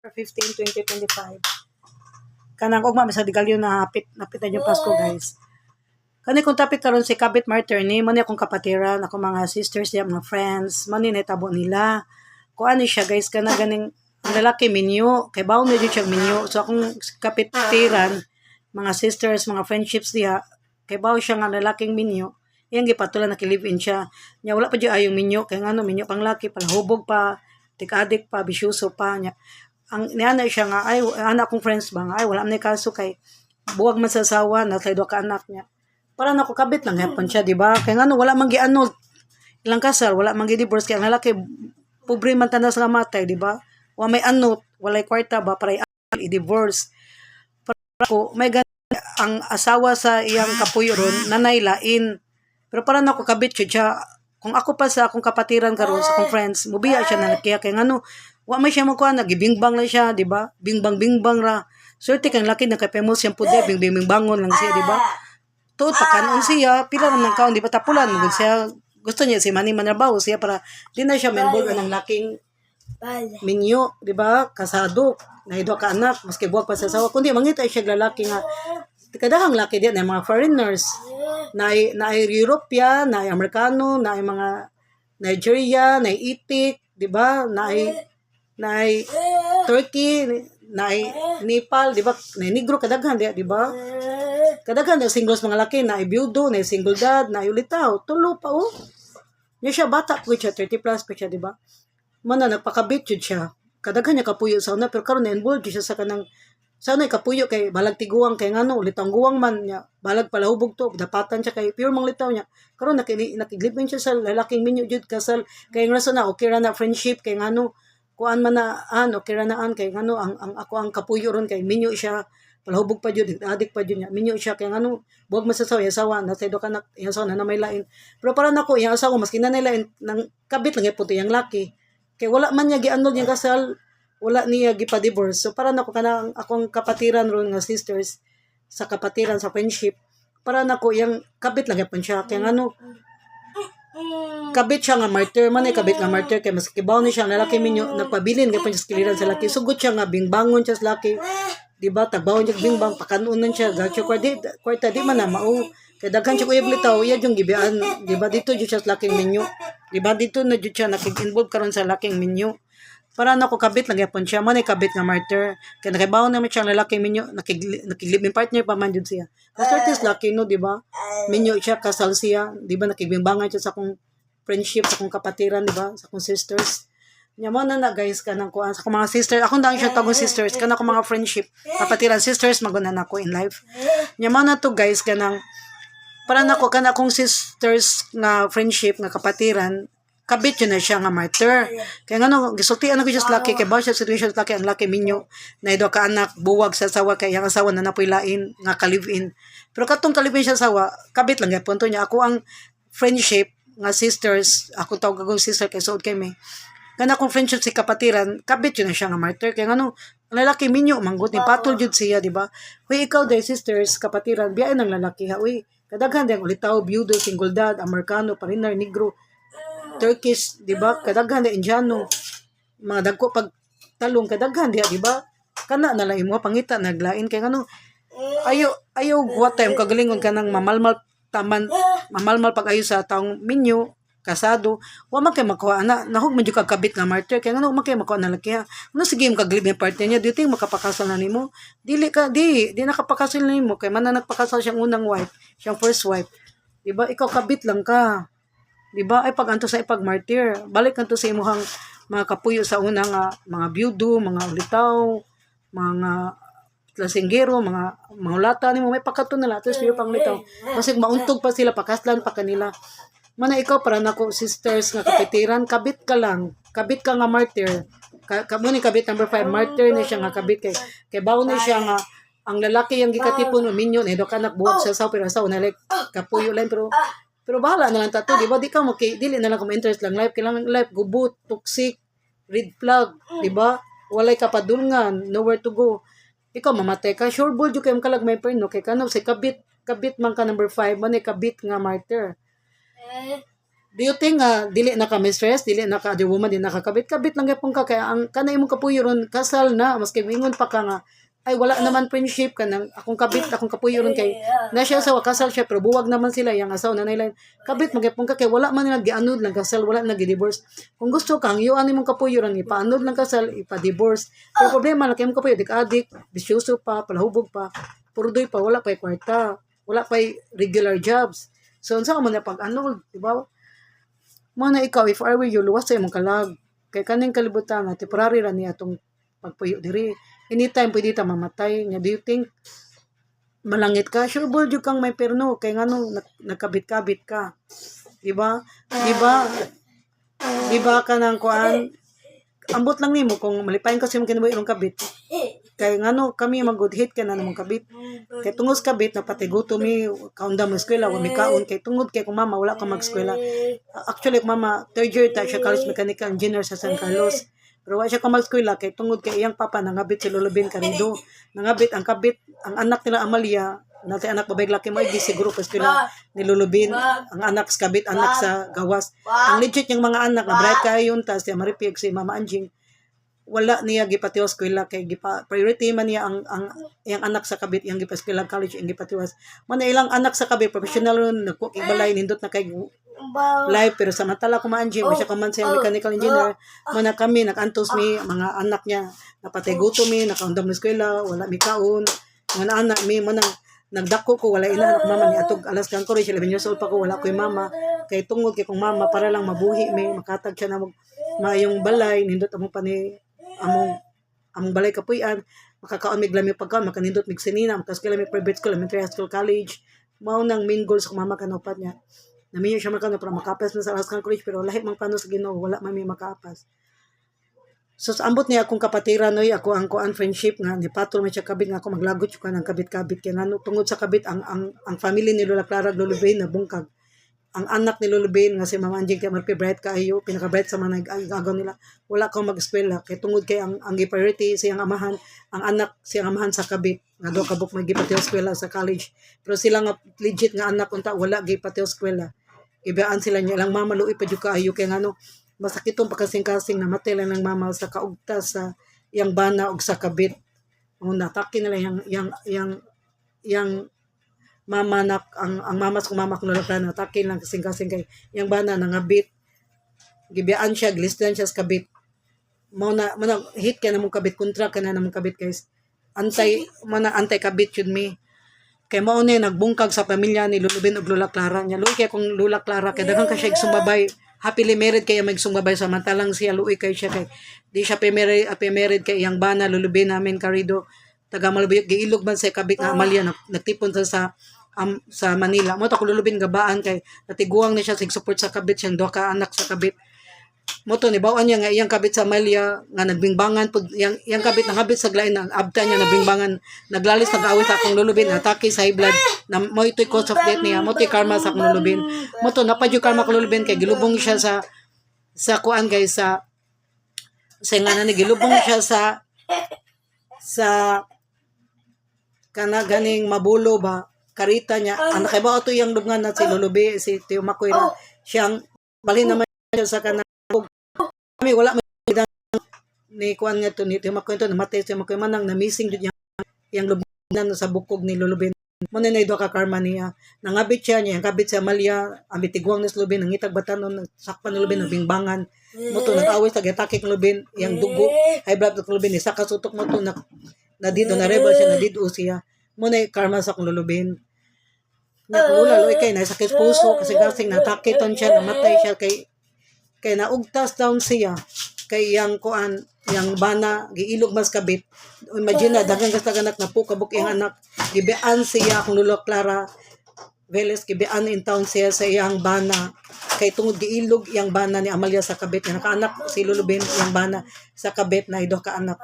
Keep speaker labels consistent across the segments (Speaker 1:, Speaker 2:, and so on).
Speaker 1: 15, 2025. Kanang ugma sa digalyo na napit na yung Pasko, guys. Kani kung topic karon si Kabit Martyr ni man akong kapatiran, ako mga sisters niya, mga friends, man ni tabo nila. Kuan ni siya, guys, kana ganing ang lalaki minyo, kay bawo medyo siya minyo. So akong kapitiran, mga sisters, mga friendships diha, kay bawo siya nga lalaking minyo. Iyang gipatulan nakilive in siya. Nya wala pa di ayong minyo, kay ngano minyo pang laki, palahubog pa, tik-adik pa, bisyoso pa nya. Ang niana siya nga ay anak kong friends ba nga ay wala man kaso kay buwag man sa asawa na tay ka anak niya. Para nako kabit lang yapon siya, di ba? Kay ngano wala man gianod. Ilang kasal, wala man gi-divorce kay ang lalaki pobre man tanas nga matay, di ba? Wa may anot, walay kwarta ba para i-divorce. Para ko may ang asawa sa iyang kapuyo ron nanay lain. Pero para nako kabit siya, kung ako pa sa akong kapatiran karon sa akong friends, mubiya siya na kaya kay ngano wa may siya magkuha nagibingbang lang siya, di ba? Bingbang ra. Swerte kang laki nakapemos siyang pude, bingbang-bangon lang siya, di ba? Tuod pakanon siya, pila man ng kaon, di ba tapulan mo siya. Gusto niya si Manny Manarbaho siya para di na siya member ng laking minyo, di ba? Kasado, nahido ka anak, maski buwag pa sa asawa. Kundi mangita siya lalaki nga kadahang laki diyan na mga foreigners na European, na Amerikano, na mga Nigeria, na Itik, di ba? Na Turkey, na Nepal, di ba? Na Negro kadaghan di ba? Kadaghan na singles mga laki, na biyudo, na single dad, na ulitaw, tulo pa oh. Niya siya bata po siya, 30 plus pa siya, di ba? Mana nagpakabit jud siya. Kadaghan niya kapuyo sa una pero karon na involved siya sa kanang sana kapuyo kay balag tiguang kay ngano litang guwang man niya balag palahubog to dapatan siya kay pure mang litaw niya karon nakiglibin siya sa lalaking minyo jud kasal kay rason na okay ra na friendship kay ngano kuan man na okay ra naan kay ngano ang ako ang kapuyo ron kay minyo siya palahubog pa jud adik pa jud niya minyo siya kay ngano buwag masasaw yasawa na saydo ka na yasawa na may lain pero para nako yang asawa maski na lain nang kabit lang puti yang laki kay wala man niya gianod yung kasal, wala niya gipa-divorce. So para nako kanang akong kapatiran ron nga sisters sa kapatiran sa friendship, para nako yang kabit lang yapon siya. Kay ano kabit siya nga martyr man ay kabit nga martyr kay mas kibaw ni siya lalaki minyo nagpabilin gyapon siya skiliran sa laki. Sugot siya nga bingbangon siya sa laki. Di ba tagbawon siya bingbang pakanunan siya gacho kwarta di man na mao kay daghan siya kuya blitaw iya yung gibian di ba dito jud siya sa laking minyo di ba dito na jud siya nakig-involve karon sa laking minyo para nako kabit lang yapon siya man ay kabit nga martyr kay nakibaw naman siya lalaking minyo nakiglib partner pa man jud siya kasi is laki no di ba minyo siya kasal siya di ba nakigbimbangan siya sa akong friendship sa akong kapatiran di ba sa akong sisters nya mo na guys kanang kuan sa akong mga sisters akong dang siya tagong sisters kanang akong mga friendship kapatiran sisters magunan ako in life nya mo na to guys kanang para nako kana akong sisters nga friendship nga kapatiran kabit yun na siya nga martyr kaya ngano gisultian ako just lucky kay ba siya situation lucky ang lucky minyo na ido ka anak buwag sa asawa kay ang asawa na napoy lain nga ka-live-in pero katong ka-live-in siya asawa kabit lang gyapon to niya ako ang friendship nga sisters ako tawag akong sister kay suod kay me kana akong friendship si kapatiran kabit yun na siya nga martyr kaya ngano lalaki minyo manggut ni patol jud siya di ba huy ikaw day sisters kapatiran biyain ang lalaki ha uy kadaghan din ulitaw biyudo single dad Amerikano parinar negro Turkish di ba kadaghan din Indiano mga dagko pag talong kadaghan diha di ba kana na lang imo pangita naglain kay ngano ayo what time kagalingon kanang mamalmal pag-ayo sa taong minyo kasado wa man kay makuha na nahug man jud kagkabit nga martyr kay ngano man kay makuha na laki ha ano sige mo kaglib ni partner niya do you think makapakasal na nimo di nakapakasal na nimo kay man na nagpakasal siyang unang wife siyang first wife di ba ikaw kabit lang ka di ba ay pag anto sa ipag martyr balik kanto sa imuhang mga kapuyo sa unang mga byudo mga ulitaw mga lasinggero mga ulata nimo may pakaton na lato sa pang litaw kasi mauntog pa sila pakaslan pa kanila mana ikaw para nako sisters nga kapitiran kabit ka nga martyr kamo ni kabit number 5 martyr ni siya nga kabit kay bawo ni siya nga ang lalaki yang gikatipon mo minyo ni do ka buwag sa pero sa una like kapuyo lang pero bahala na lang tato di ba di ka mo dili na lang ko interest lang life kailangan life gubot toxic red flag di ba walay kapadulngan nowhere to go ikaw mamatay ka sure bull jud kay kalag may friend no kay kano si kabit man ka number 5 man kabit nga martyr Do you think dili na ka mistress, dili na ka the woman, di nakakabit-kabit lang gyapon ka kaya ang kanay imong kapuyo ron kasal na maski mingon pa ka nga ay wala naman friendship ka nang akong kabit akong kapuyo ron kay na siya sa kasal siya pero buwag naman sila yang asawa na nila kabit magyapon ka kay wala man nila gianod lang kasal wala na gi-divorce. Kung gusto kang yuan imong kapuyo ron ipaanod lang kasal ipa-divorce. Pero problema lang kay imong kapuyo dik-adik, bisyoso pa, palahubog pa, purdoy pa wala pay kwarta, wala pay regular jobs. So unsa ka man na pag-anod, di ba? Mana ikaw, if I were you, luwas sa imong kalag. Kay kaning kalibutan nga, temporary ra niya itong pagpuyo diri. Anytime pwede ta mamatay. Nga, do you think malangit ka? Sure ball jud kang may perno. Kay nga nung nagkabit-kabit ka. Diba? Diba? Diba ka nang kuan? Ambot lang nimo kung malipayon kasi mong kinabuhi irong kabit. Kay ngano kami mag-good hit ka na namong kabit. Kay tungod kabit na pati gutom mi kaunda mo eskwela wa mi kaon kay tungod kay kung mama wala ka mag-eskwela. Actually kung mama third year ta siya college mechanical engineer sa San Carlos. Pero wa siya ka mag-eskwela kay tungod kay iyang papa nangabit si Lulubin Carido. Nangabit ang kabit ang anak nila Amalia natay anak babae laki mo siguro pa eskwela ni Lulubin ang anak sa kabit anak sa gawas. Ang legit yung mga anak na bright kayo yun ta si Maripig si Mama Anjing wala niya gipatiwas eskwela kay priority man niya ang yang anak sa kabit yang gipa-eskwela college ang gipatiwas man ilang anak sa kabit professional ron nagko balay nindot na kay live pero samantala ko maanjing siya kaman sa mechanical engineer man kami nagantos mi mga anak niya napatay gutom mi nakaundam na eskwela wala mi kaon mga anak mi man nagdako ko wala ina anak mama ni atog alas kang college 11 years old pa ko wala ko'y mama kay tungod kay kung mama para lang mabuhi mi makatag siya na maayong balay nindot amo pa ni among balay kapuy-an makakaon mig lami pagkaon makanindot mig sinina makaskila mi private school elementary high school college mao nang main goals ko mama kanopat niya namiyo siya makano para makapas na sa Alaskan College pero lahi mang panos Ginoo wala man mi makapas so ambot niya akong kapatiran noy ako ang kuan friendship nga ni patol man siya kabit nga ako maglagot siya ng kabit-kabit kay ngano tungod sa kabit ang family ni Lola Clara Lulubin na bungkag ang anak ni Lulubin nga si Mama Anjing kay bright kaayo pinaka-bright sa mga nag-agaw nila wala ka mag-eskwela kay tungod kay ang priority siyang amahan ang anak siyang amahan sa kabit nga do kabuk may gipatiw eskwela sa college pero sila nga legit nga anak unta wala gipatiw eskwela ibaan sila niya lang mama luoy pa jud kaayo kay ngano masakitong pagkasing-kasing namatay lang ng mama sa kaugtas sa yang bana og sa kabit una atake nila yang mama nak ang mama sa mama ko nalakran atake lang kasing-kasing kay yang bana nangabit gibiyaan siya glisdan siya sa kabit mo na hit ka na mong kabit kontra ka na mong kabit guys anti kabit yun mi kay mao ni nagbungkag sa pamilya ni Lulubin ug Lola Clara nya luoy kay kung Lola Clara kay daghang ka siya sumbabay happily married kay may sumbabay samantalang siya luoy kay siya kay di siya married kay yang bana Lulubin namin Carido taga Malbayog giilog man sa kabit nga Amalia nagtipon sa Manila mo ta ko Lulubin gabaan kay natiguang ni siya sig support sa kabit siyang duha ka anak sa kabit mo to ni bawaan niya nga iyang kabit sa Amalia nga nagbingbangan pud yang kabit nangabit sa glain ang abta niya nagbingbangan naglalis nag-awit sa akong Lulubin atake sa high blood na mo ito'y cause of death niya mo to'y karma sa akong Lulubin mo to napadyo karma akong Lulubin kay gilubong siya sa kuan guys sa nga ni gilubong siya sa kana ganing mabulo ba karita niya ang nakaibaw to yung lubngan na si Lulubi si Tio Makoy na siyang bali naman siya sa kana kami wala ni kuan nga to ni Tio Makoy to namatay si Makoy manang na missing jud yang lubngan sa bukog ni Lulubin mo na do ka karma niya nangabit siya niya kabit sa Amalia ang bitigwang ni Lulubin nangitag batanon sakpan ni Lulubin bingbangan mo to nag-away sa gitake ng Lulubin yang dugo high blood ng Lulubin isa ka sutok mo to na dito na rebel siya na dito siya mo na karma sa akong Lulubin na kulula loy kay na sakit puso kasi gasing natake ton siya namatay siya kay naugtas down siya kay yang kuan yang bana giilog mas kabit imagine na daghang gastaganat na po kabuk yang anak gibean siya akong Lola Clara Veles gibean in town siya sa iyang bana kay tungod giilog yang bana ni Amalia sa kabit nga nakaanak si Lulubin yang bana sa kabit na ido ka anak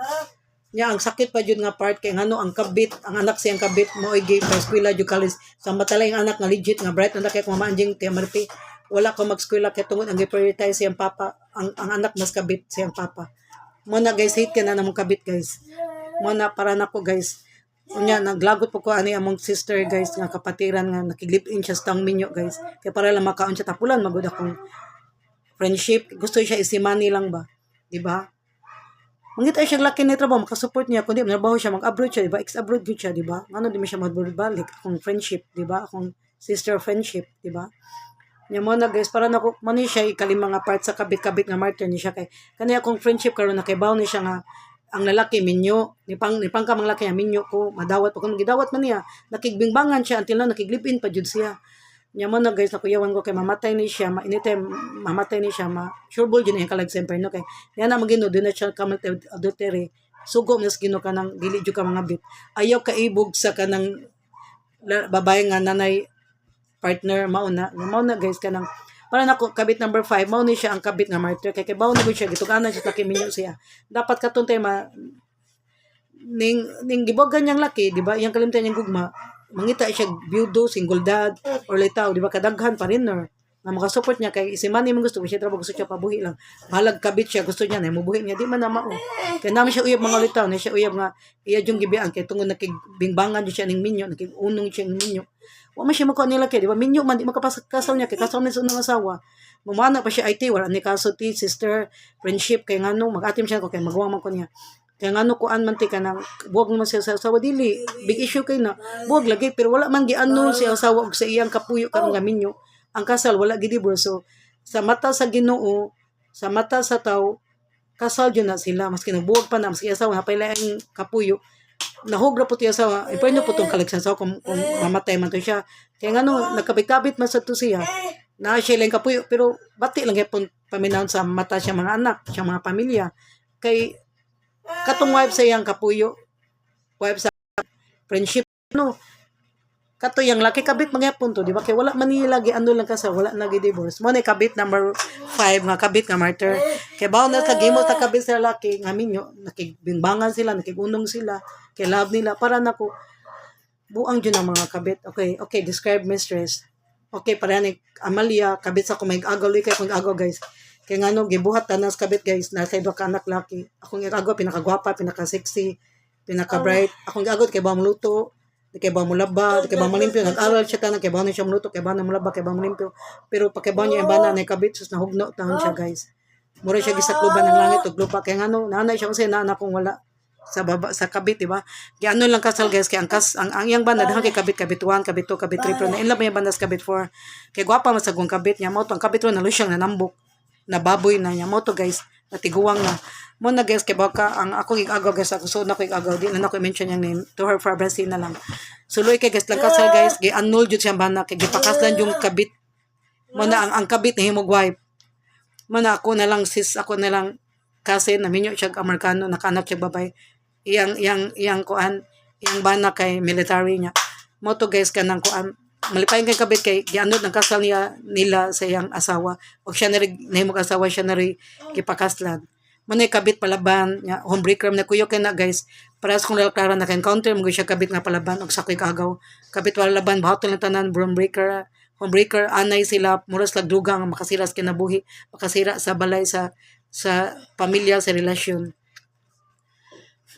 Speaker 1: nya ang sakit pa jud nga part kay ngano ang kabit ang anak siyang kabit mo ay gay pa eskwela jud kalis sa matalay ang anak nga legit nga bright na kay kung Mama Anjing Tia Marpi wala ko mag-eskwela kay tungod ang gi-prioritize siyang papa ang anak mas kabit siyang papa mo na guys hate ka na namong kabit guys mo na para nako guys Unya naglagot po ko ani among sister guys nga kapatiran nga nakiglip-in siya sa tang minyo guys. Kaya para lang makaon siya tapulan magud akong friendship. Gusto siya isimani lang ba? Di ba? Mangita siya laki ni trabaho makasupport niya kundi trabaho siya mag-abroad siya, di ba? Ex-abroad gyud siya, di ba? Ngano di man siya magbalik akong friendship, di ba? Akong sister friendship, di ba? Nya mo na guys para nako mani siya ikalimang nga part sa kabit-kabit nga martyr ni siya kay kani akong friendship karon nakibaw ni siya nga ang lalaki minyo ni pang kamang lalaki nga minyo ko madawat pa kung gidawat man niya nakigbingbangan siya until na nakiglipin pa jud siya nya mo na guys nakuyawan ko kay mamatay ni siya anytime mamatay ni siya sure ball jud niya kalag semper no kay yan na magino din na siya kamatay adultery sugo mas gino ka nang dili jud ka mga bit ayaw kaibog sa kanang babae nga nanay partner mao na guys kanang para nako kabit number 5 mao ni siya ang kabit nga martyr kay bawo ni siya gituganan siya laki minyo siya dapat katon tay ning gibogan niyang laki di ba iyang kalimtan niyang gugma mangita siya byudo single dad or litaw di ba kadaghan pa rin na makasupport niya kay isimani man gusto siya trabaho gusto siya pabuhi lang balag kabit siya gusto niya na mubuhi niya di man na mao kay naman siya uyab mga litaw na siya uyab nga iya jung gibian kay tungod nakigbingbangan siya ning minyo nakig-unong siya ning minyo wa man siya makuha nila kay di ba minyo man di makapasal niya kay kasal na sa unang asawa mumana pa siya IT wala ni kaso ti sister friendship kay ngano mag-atim siya ko kay magawa man ko niya kay ngano kuan man ti kanang buwag naman siya sa asawa dili big issue kay na buwag lagi pero wala man giano siya asawa og sa iyang kapuyo karon nga minyo ang kasal wala gid so sa mata sa Ginoo sa mata sa tao kasal jud na sila maski nabuwag pa na maski asawa napay ang kapuyo nahugra po tiya sa ipaino po tong kalagsan sa kung mamatay man to siya kaya ngano nagkabit-kabit man sa to siya na siya lang kapuyo pero bati lang gyapon paminahon sa mata siya mga anak siya mga pamilya kay katong wife sa iyang kapuyo wife sa friendship no kato yang laki kabit mga punto di ba kay wala man nila gi ano lang kasi wala na gi divorce mo na kabit number 5 nga kabit nga martyr kay bawo na kagimo ta kabit sa laki nga minyo nakigbingbangan sila nakigunong sila kay love nila para nako buang jud ang mga kabit okay describe mistress okay para ni Amalia kabit sa ko may agaw kay kung agaw guys kay ngano gibuhat tanas kabit guys na sa ka anak laki akong agaw pinakagwapa pinaka-sexy pinaka-bright akong agaw kay bawo luto kay ba mo laba, kay ba mo limpyo, nag-aral siya tanan, kay ba na siya muluto, kay ba na mo laba, kay ba mo limpyo. Pero pag kay ba niya ibana na kabit, sus nahugno taon siya guys. Mura siya gisakluban ng langit ug lupa kay ngano, nanay siya kasi naanak kong wala sa baba sa kabit, di ba? Kaya ano lang kasal guys, kay ang iyang banda dahan kay kabit 1, kabit 2, kabit 3, pero na inlove niya banda sa kabit 4. Kay gwapa man sa gong kabit niya mo to ang kabit 1 na lusyang nanambok, na baboy na niya mo to guys, natiguwang na. Mo na guys kay baka ang ako igagaw guys ako so na ko igagaw di na ko mention yung name to her privacy na lang suloy kay guys lang kasal guys gi annul jud siya bana kay gipakaslan yung kabit mo na ang kabit na himog wife mo na ako na lang sis ako na lang kasi na minyo siya Amerikano nakanak siya babay iyang kuan iyang bana kay military niya mo to guys kanang kuan malipay kay kabit kay gianod ng kasal nila sa iyang asawa o siya na rin nahimog asawa siya na rin gipakaslan manay kabit palaban nya homebreaker na kuyo kay na guys para sa kung lalaklara na encounter mo siya kabit nga palaban og sakoy kagaw kabit wala laban bahaton lang tanan homebreaker anay sila muras lag dugang makasira sa kinabuhi makasira sa balay sa pamilya sa relasyon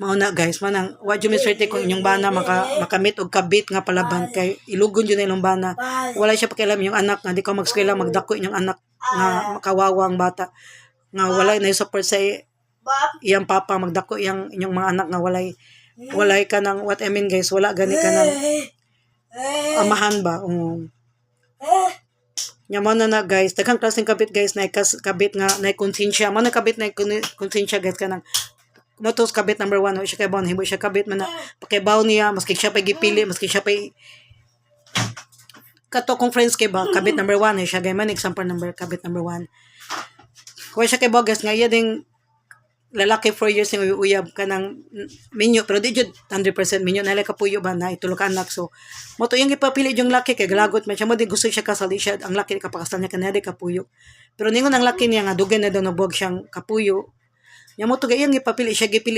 Speaker 1: mao na guys manang wa jud mi swerte kung inyong bana makamit og kabit nga palaban kay ilugon jud na inyong bana wala siya pakialam yung anak nga di ka mag-eskwela magdako inyong anak nga makawawang bata nga walay na support sa iyang papa magdako iyang inyong mga anak nga walay ka ng what I mean guys wala gani ka ng amahan ba nya mo na guys daghang klaseng kabit guys na kabit nga na konsensya mo na kabit na konsensya guys kanang motos kabit number 1 siya kay bawo himo siya kabit man na pakibaw niya maski siya pa gipili maski siya pa kato kong friends kay ba kabit number 1 siya gay man example number kabit number 1 kuha siya kay bogas nga iya ding lalaki 4 years nga uyab ka ng minyo pero di jud 100% minyo na kapuyo ba na itulo ka anak so mo to yung ipapili yung laki kay galagot man siya mo di gusto siya kasal di siya ang laki kapakasal niya kanade kapuyo pero ningon ang laki niya nga dugay na daw nabuwag siyang kapuyo nya mo to gayang ipapili siya gipili